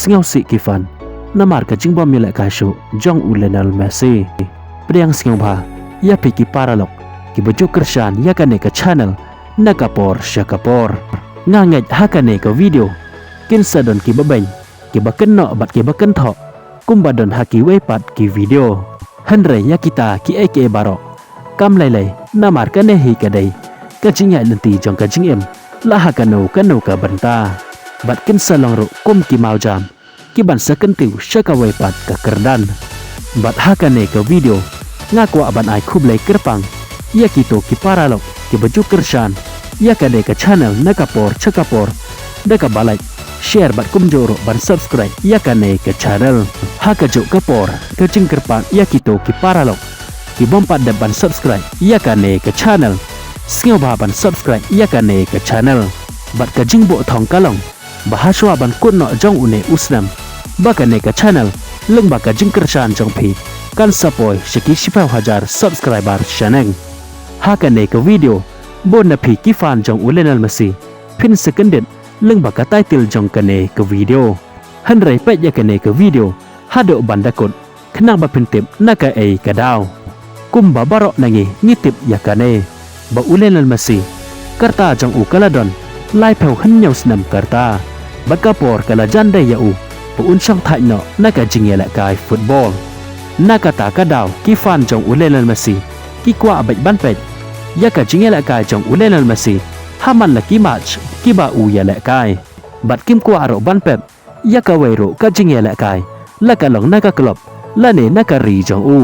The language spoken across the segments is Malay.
singau si kifan namar ka jingbom mi la ka shu jong Lionel Messi priang singau ba ya piki paralok ki baju kershan ya kane ka channel nakapor syakapor nganget hakane ka video kin sadon ki babeng ki baken no bat ki baken tho kumbadon haki wepat ki video hanre ya kita ki eke barok kam lai namar kane hi kadai ka jingya lenti jong ka jingem la hakano ka banta bat kin salong ru kum ki mau jam ki ban sakentiu syaka wepat ka kerdan bat hakane ka video ngakwa ban ai khublai kerpang ya kito ki paralok ki baju kershan ya kade ka channel nakapor chakapor deka balai share bat kum joro ban subscribe ya kane ka channel haka jo kapor ka jing kerpang ya kito ki paralok ki bompat dan ban subscribe ya kane ka channel singau ba ban subscribe ya kane ka channel bat ka jing bo thong kalong bahaswa ban kun no jong une usnam bakane ka channel leng ba ka jing kershan jong phi kan sapoi shiki 10,000 subscriber channel hakane ka video bon na phi ki fan jong Lionel Messi pin seconded leng ba ka title jong kane ka video hanrai pet ya kane ka video hado bandakot khnang ba pin tip naka ei ka daw kum ba barok nangi ngitip ya kane ba Lionel Messi karta jong u kaladon lai pheu han nyau snam karta bakapor kala jande ya u puun sang thai no naka jingela kai football naka ta ka daw ki fan jong Lionel Messi ki kwa bai ban pet ya ka jingela kai jong Lionel Messi haman la ki match ki ba u ya la kai bat kim kwa ro ban pet ya ka wei ro ka jingela kai la ka long naka club la ne naka ri jong u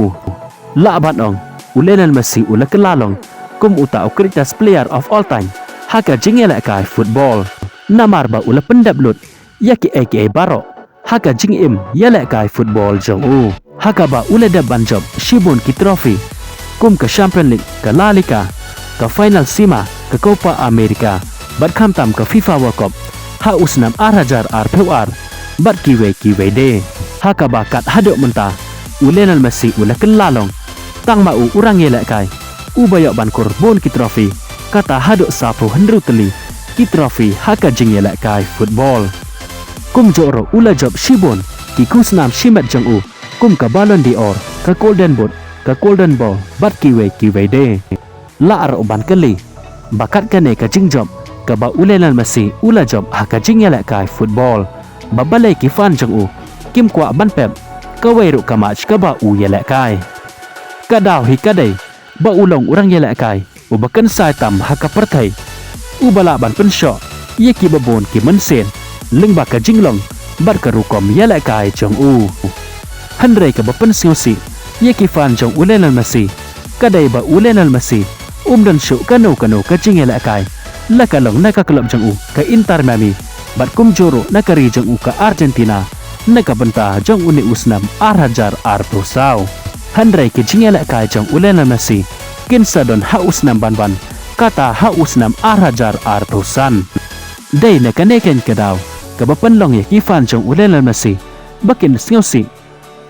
la ban ong Lionel Messi u la ka la long kum uta greatest player of all time haka jingela kai football namar ba ula pendap lut ya ki aka baro haka jing im ya la kai football jong u haka ba ula da banjob shibun ki trophy kum ka champion league ka la liga ka final sima ka copa america bat kham tam ka fifa world cup ha usnam ar bat ki we de haka ba kat hado menta Lionel Messi ula kelalong tang ma u urang ye la kai u bayok ban kur bon ki trophy kata hado sapu hendru teli ki trophy haka jing ye la kai football kum joro ula job shibon ki kusnam shimat jong u kum ka Ballon d'Or ka golden boot ka golden ball bat ki we de la ar ban kali bakat kane ka jing job ka ba Lionel Messi ula job haka jing ye la kai football ba balai ki fan jong u kim kwa ban pep ka we ru ka match ka ba u ye la kai ka daw hi ka dai ba ulong urang ye la kai u bakan sai tam haka perthai u bala ban pen shot ye ki babon ki mensen leng ba ka jinglong bat ka rukom ye la kai jong u hanre ka ba pen siosi ye ki fan jong Lionel Messi kadai ba Lionel Messi dan shu kano ka jing ye la kai la ka long na ka club jong u ka Inter Miami bat kum joro na ka ri jong u ka Argentina na ka banta jong uni usnam ar tosau hanre ki jing ye la kai jong Lionel Messi kin sadon ha usnam ban kata ha usnam ar tosan dai na kaneken kadaw kabapan long ye ki fan jong Lionel Messi bakin singausi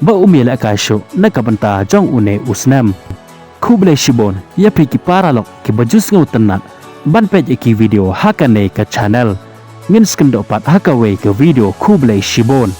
ba umila ka sho nakabanta jong une usnam khuble shibon ya phi ki paralok ki bajus ngau tanat ban page ki video hakane ka channel ngin skendo pat hakawe ka video khuble shibon